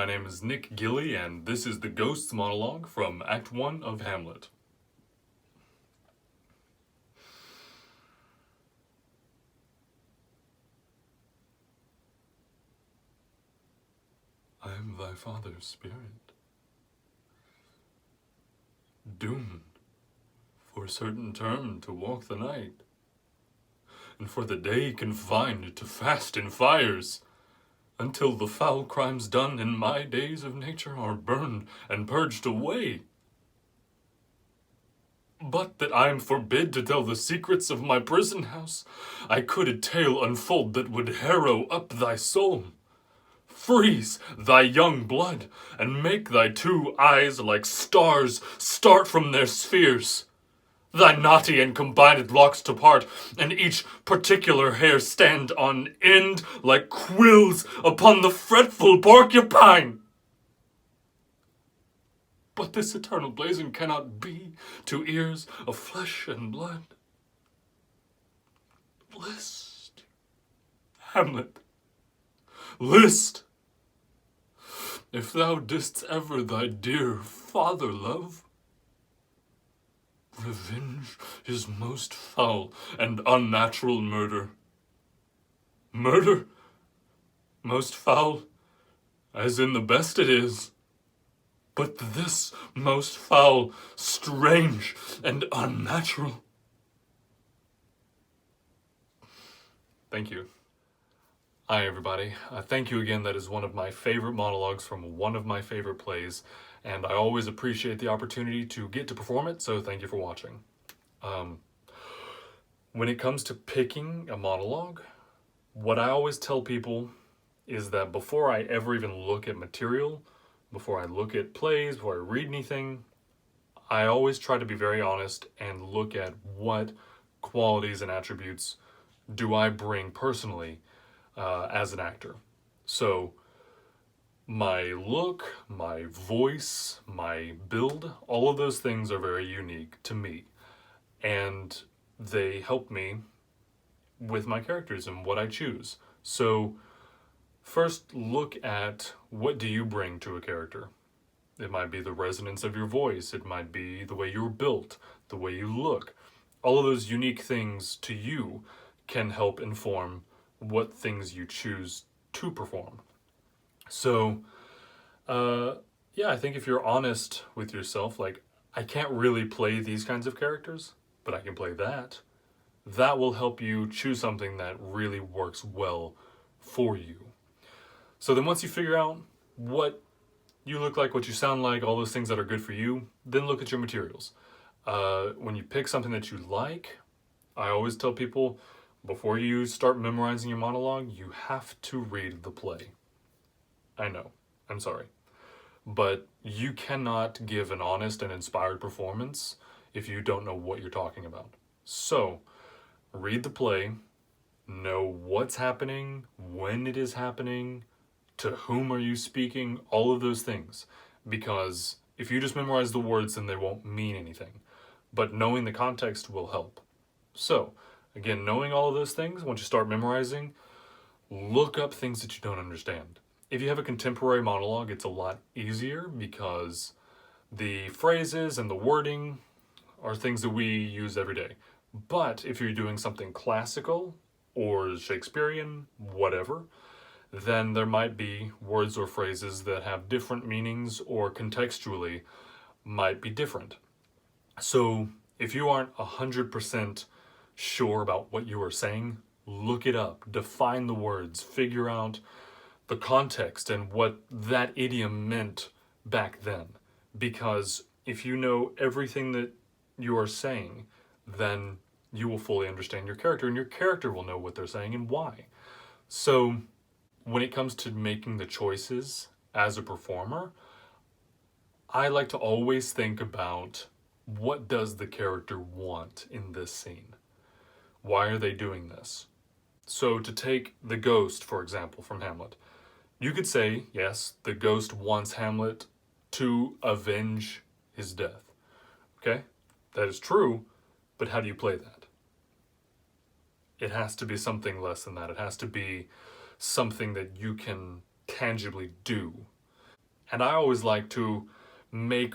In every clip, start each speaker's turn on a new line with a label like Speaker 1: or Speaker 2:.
Speaker 1: name is Nick Gilley, and this is the Ghosts monologue from Act 1 of Hamlet. I am thy father's spirit, doomed for a certain term to walk the night, and for the day confined to fast in fires, until the foul crimes done in my days of nature are burned and purged away. But that I am forbid to tell the secrets of my prison house, I could a tale unfold that would harrow up thy soul, freeze thy young blood, and make thy two eyes like stars start from their spheres, thy knotty and combined locks to part, and each particular hair stand on end like quills upon the fretful porcupine. But this eternal blazon cannot be to ears of flesh and blood. List, Hamlet, list. If thou didst ever thy dear father love, revenge is most foul and unnatural murder. Murder, most foul, as in the best it is. But this most foul, strange, and unnatural. Thank you. Hi, everybody. Thank you again. That is one of my favorite monologues from one of my favorite plays, and I always appreciate the opportunity to get to perform it, so thank you for watching. When it comes to picking a monologue, what I always tell people is that before I ever even look at material, before I look at plays, before I read anything, I always try to be very honest and look at what qualities and attributes do I bring personally as an actor. So my look, my voice, my build, all of those things are very unique to me. And they help me with my characters and what I choose. So first, look at what do you bring to a character. It might be the resonance of your voice. It might be the way you're built, the way you look. All of those unique things to you can help inform what things you choose to perform. So, I think if you're honest with yourself, like, I can't really play these kinds of characters, but I can play that. That will help you choose something that really works well for you. So then once you figure out what you look like, what you sound like, all those things that are good for you, then look at your materials. When you pick something that you like, I always tell people, before you start memorizing your monologue, you have to read the play. I know, I'm sorry. But you cannot give an honest and inspired performance if you don't know what you're talking about. So, read the play, know what's happening, when it is happening, to whom are you speaking, all of those things. Because if you just memorize the words, then they won't mean anything. But knowing the context will help. So, again, knowing all of those things, once you start memorizing, look up things that you don't understand. If you have a contemporary monologue, it's a lot easier because the phrases and the wording are things that we use every day. But if you're doing something classical or Shakespearean, whatever, then there might be words or phrases that have different meanings or contextually might be different. So if you aren't 100% sure about what you are saying, look it up, define the words, figure out the context and what that idiom meant back then. Because if you know everything that you are saying, then you will fully understand your character, and your character will know what they're saying and why. So when it comes to making the choices as a performer, I like to always think about what does the character want in this scene? Why are they doing this? So to take the ghost, for example, from Hamlet, you could say, yes, the ghost wants Hamlet to avenge his death. Okay? That is true, but how do you play that? It has to be something less than that. It has to be something that you can tangibly do. And I always like to make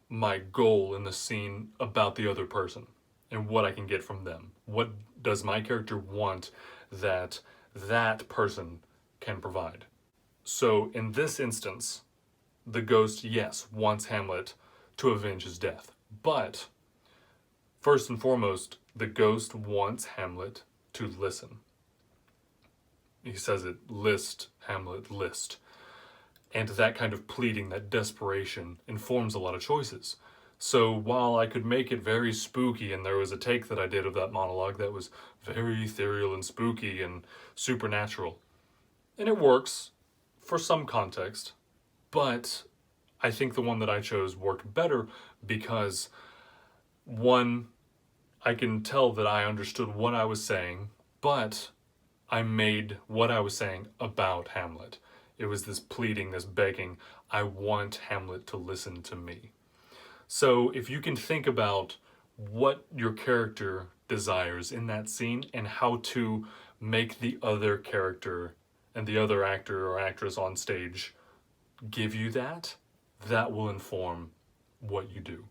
Speaker 1: my goal in the scene about the other person and what I can get from them. What does my character want that that person can provide? So in this instance, the ghost, yes, wants Hamlet to avenge his death. But first and foremost, the ghost wants Hamlet to listen. He says it, list, Hamlet, list. And that kind of pleading, that desperation, informs a lot of choices. So while I could make it very spooky, and there was a take that I did of that monologue that was very ethereal and spooky and supernatural, and it works for some context, but I think the one that I chose worked better because, one, I can tell that I understood what I was saying, but I made what I was saying about Hamlet. It was this pleading, this begging, I want Hamlet to listen to me. So if you can think about what your character desires in that scene and how to make the other character and the other actor or actress on stage give you that, that will inform what you do.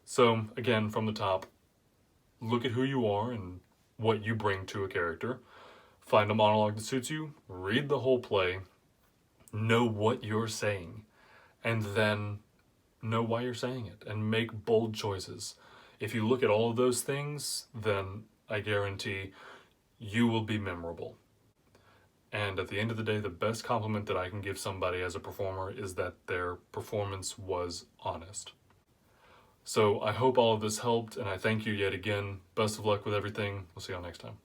Speaker 1: So again, from the top, look at who you are and what you bring to a character. Find a monologue that suits you, read the whole play, know what you're saying, and then know why you're saying it and make bold choices. If you look at all of those things, then I guarantee you will be memorable. And at the end of the day, the best compliment that I can give somebody as a performer is that their performance was honest. So I hope all of this helped, and I thank you yet again. Best of luck with everything. We'll see y'all next time.